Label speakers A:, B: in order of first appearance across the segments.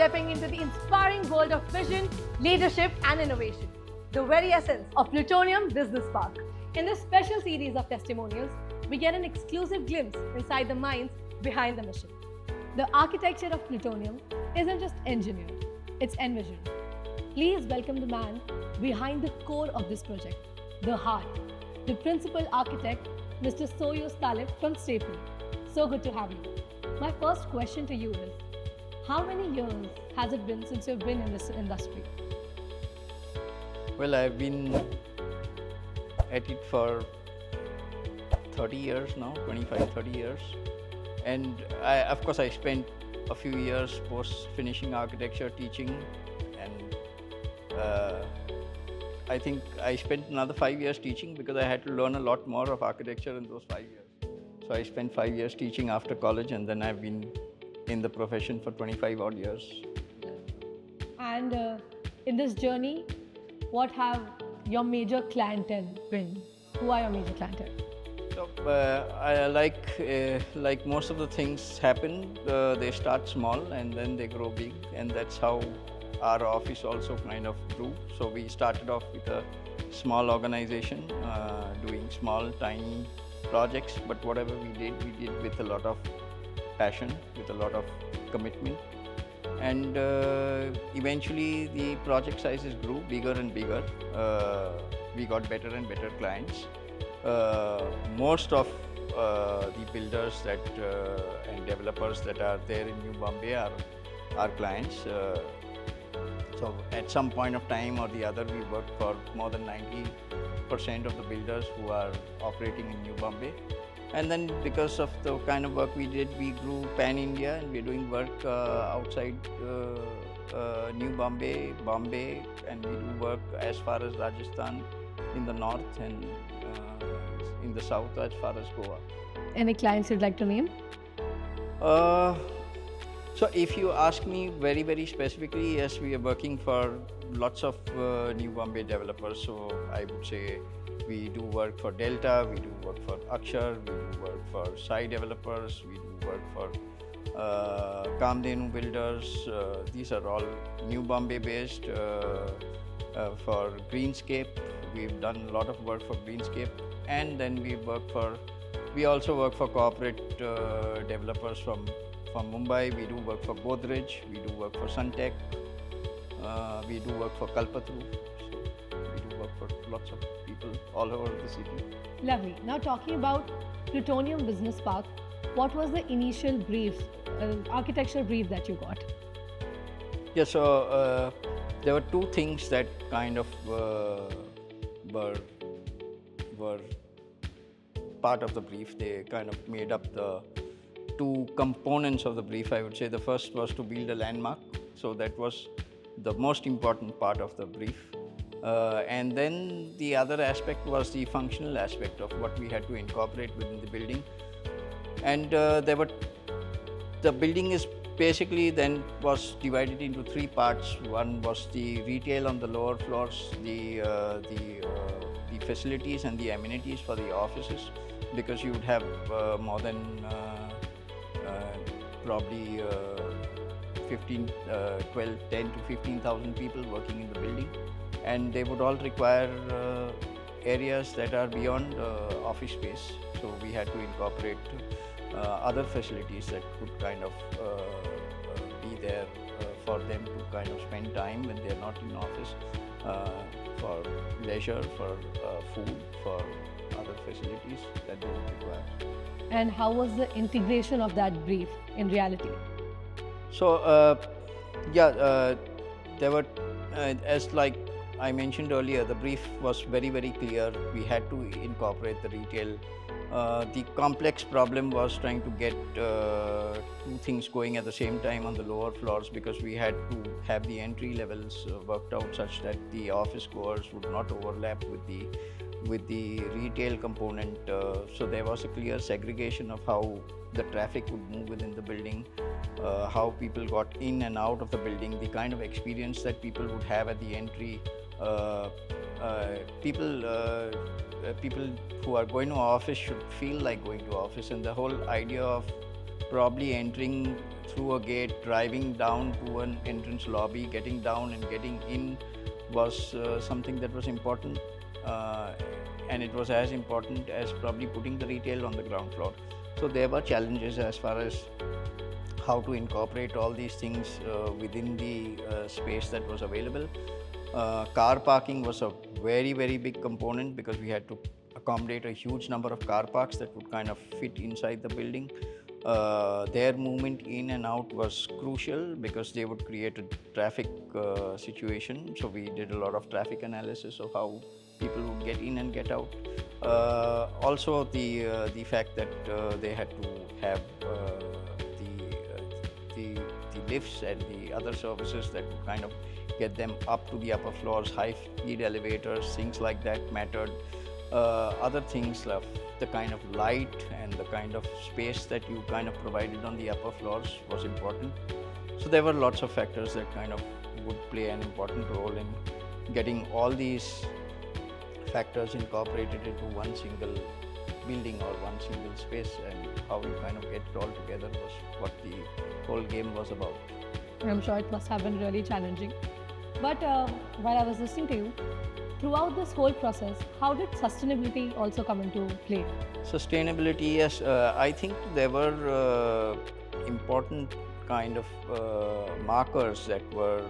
A: stepping into the inspiring world of vision, leadership and innovation, the very essence of Plutonium Business Park. In this special series of testimonials, we get an exclusive glimpse inside the minds behind the mission. The architecture of Plutonium isn't just engineered, it's envisioned. Please welcome the man behind the core of this project, the heart, the principal architect, Mr. Soyuz Talib from Staple. So good to have you. My first question to you is, how many years has it been since you've been in this industry?
B: Well, I've been at it for 30 years now, 25, 30 years. And of course, I spent a few years post-finishing architecture teaching, and I think I spent another 5 years teaching because I had to learn a lot more of architecture in those 5 years. So I spent 5 years teaching after college, and then I've been in the profession for 25 odd years.
A: And in this journey, what have your major clientele been? Who are your major clientele?
B: So, like most of the things happen, they start small and then they grow big, and that's how our office also kind of grew. So we started off with a small organization, doing small, tiny projects, but whatever we did with a lot of passion, with a lot of commitment. And eventually the project sizes grew bigger and bigger. We got better and better clients. Most of the builders and developers that are there in New Bombay are our clients. So at some point of time or the other, we worked for more than 90% of the builders who are operating in New Bombay. And then because of the kind of work we did, we grew pan-India, and we're doing work outside New Bombay, Bombay, and we do work as far as Rajasthan in the north, and in the south as far as Goa.
A: Any clients you'd like to name?
B: So if you ask me very, very specifically, yes, we are working for lots of New Bombay developers. So I would say we do work for Delta, we do work for Akshar, we do work for Sai developers, we do work for Kamdenu builders. These are all New Bombay based. For Greenscape, we've done a lot of work for Greenscape, and then we also work for corporate developers from Mumbai. We do work for Godrej, we do work for Suntech, we do work for Kalpataru. So we do work for lots of people all over the city.
A: Lovely. Now talking about Plutonium Business Park, what was the initial brief, architectural brief that you got?
B: Yeah, so there were two things that kind of were part of the brief. They kind of made up the two components of the brief, I would say. The first was to build a landmark, so that was the most important part of the brief. And then the other aspect was the functional aspect of what we had to incorporate within the building. And the building is basically then was divided into three parts. One was the retail on the lower floors, the facilities and the amenities for the offices, because you would have more than probably 10 to 15,000 people working in the building, and they would all require areas that are beyond office space. So we had to incorporate other facilities that could kind of be there for them to kind of spend time when they're not in office, for leisure, for food, for other facilities that they would require.
A: And how was the integration of that brief in reality?
B: So there were, as like I mentioned earlier, the brief was very, very clear. We had to incorporate the retail. The complex problem was trying to get two things going at the same time on the lower floors, because we had to have the entry levels worked out such that the office goers would not overlap with the retail component. So there was a clear segregation of how the traffic would move within the building, how people got in and out of the building, the kind of experience that people would have at the entry. People who are going to office should feel like going to office, and the whole idea of probably entering through a gate, driving down to an entrance lobby, getting down and getting in was something that was important, and it was as important as probably putting the retail on the ground floor. So there were challenges as far as how to incorporate all these things within the space that was available. Car parking was a very, very big component because we had to accommodate a huge number of car parks that would kind of fit inside the building. Their movement in and out was crucial because they would create a traffic situation. So we did a lot of traffic analysis of how people would get in and get out. Also, the fact that they had to have the lifts and the other services that would kind of get them up to the upper floors, high-speed elevators, things like that mattered. Other things, the kind of light and the kind of space that you kind of provided on the upper floors was important. So there were lots of factors that kind of would play an important role in getting all these factors incorporated into one single building or one single space, and how you kind of get it all together was what the whole game was about.
A: I'm sure it must have been really challenging. But while I was listening to you, throughout this whole process, how did sustainability also come into play?
B: Sustainability, yes. I think there were important kind of markers that were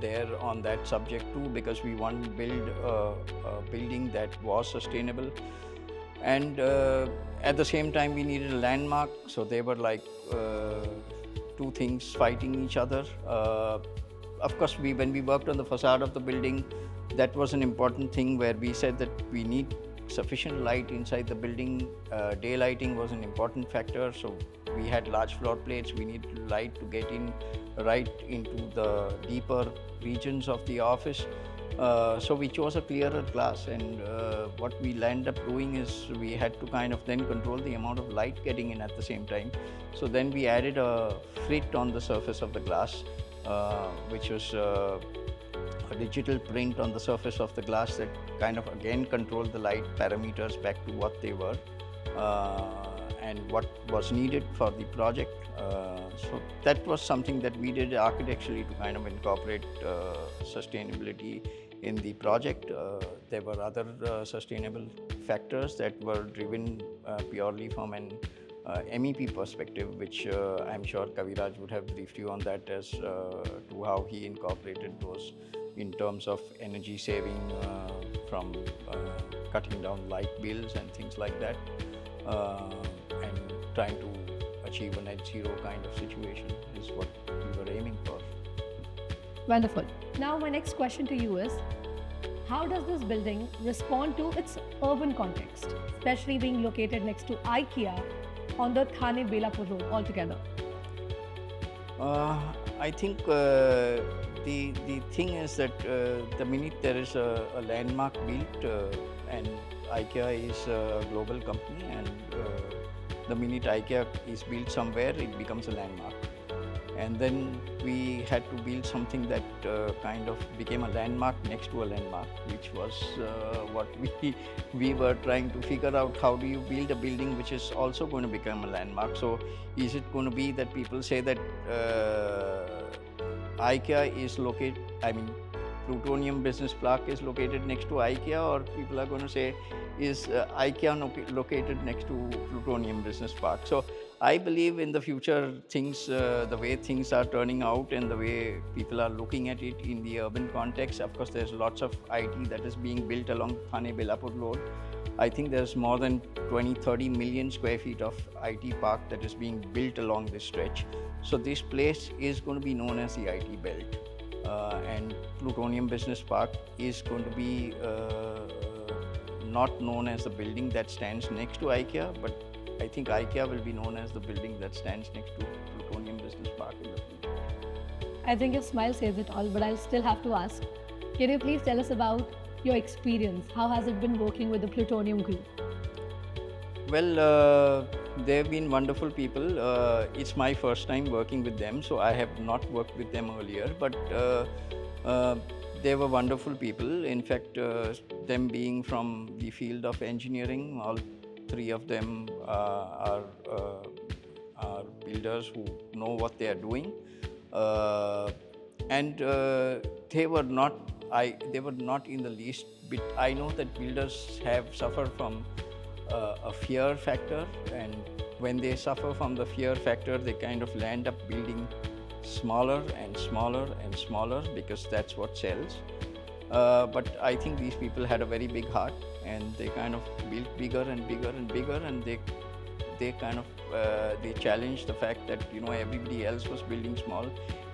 B: there on that subject too, because we want to build a building that was sustainable, and at the same time we needed a landmark. So they were like two things fighting each other. Of course, when we worked on the facade of the building, that was an important thing where we said that we need sufficient light inside the building. Daylighting was an important factor, so we had large floor plates. We needed light to get in right into the deeper regions of the office. So we chose a clearer glass, and what we ended up doing is we had to kind of then control the amount of light getting in at the same time. So then we added a frit on the surface of the glass, which was a digital print on the surface of the glass that kind of again controlled the light parameters back to what they were and what was needed for the project. So that was something that we did architecturally to kind of incorporate sustainability in the project. There were other sustainable factors that were driven purely from an MEP perspective, which I'm sure Kaviraj would have briefed you on that as to how he incorporated those in terms of energy saving from cutting down light bills and things like that, and trying to achieve a net zero kind of situation is what we were aiming for.
A: Wonderful. Now my next question to you is, how does this building respond to its urban context, especially being located next to IKEA on the Thane Belapur road altogether?
B: I think the thing is that the minute there is a landmark built, and IKEA is a global company, and the minute IKEA is built somewhere, it becomes a landmark. And then we had to build something that kind of became a landmark next to a landmark, which was what we were trying to figure out. How do you build a building which is also going to become a landmark? So is it going to be that people say that IKEA is located, Plutonium Business Park is located next to IKEA, or people are going to say, is IKEA located next to Plutonium Business Park? So I believe in the future things, the way things are turning out and the way people are looking at it in the urban context. Of course, there's lots of IT that is being built along Thane Belapur Road. I think there's more than 20-30 million square feet of IT park that is being built along this stretch. So this place is going to be known as the IT belt. And Plutonium Business Park is going to be not known as the building that stands next to IKEA, but I think IKEA will be known as the building that stands next to Plutonium Business Park in the future.
A: I think your smile says it all, but I'll still have to ask, can you please tell us about your experience? How has it been working with the Plutonium Group?
B: Well, they've been wonderful people. It's my first time working with them, so I have not worked with them earlier, but they were wonderful people. In fact, them being from the field of engineering, all three of them are are builders who know what they are doing, and they were not. They were not in the least bit. I know that builders have suffered from a fear factor, and when they suffer from the fear factor, they kind of land up building smaller and smaller and smaller because that's what sells. But I think these people had a very big heart, and they kind of built bigger and bigger and bigger, and they kind of they challenged the fact that everybody else was building small,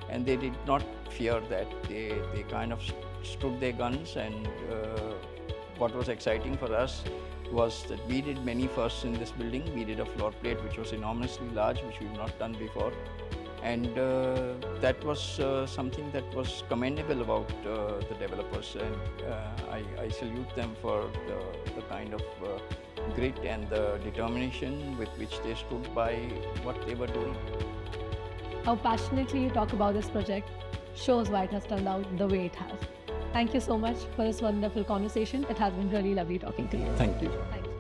B: and they did not fear that. They kind of stood their guns, and what was exciting for us was that we did many firsts in this building. We did a floor plate which was enormously large, which we've not done before. And that was something that was commendable about the developers, and I salute them for the kind of grit and the determination with which they stood by what they were doing.
A: How passionately you talk about this project shows why it has turned out the way it has. Thank you so much for this wonderful conversation. It has been really lovely talking to you.
B: Thank you.
A: Thank you.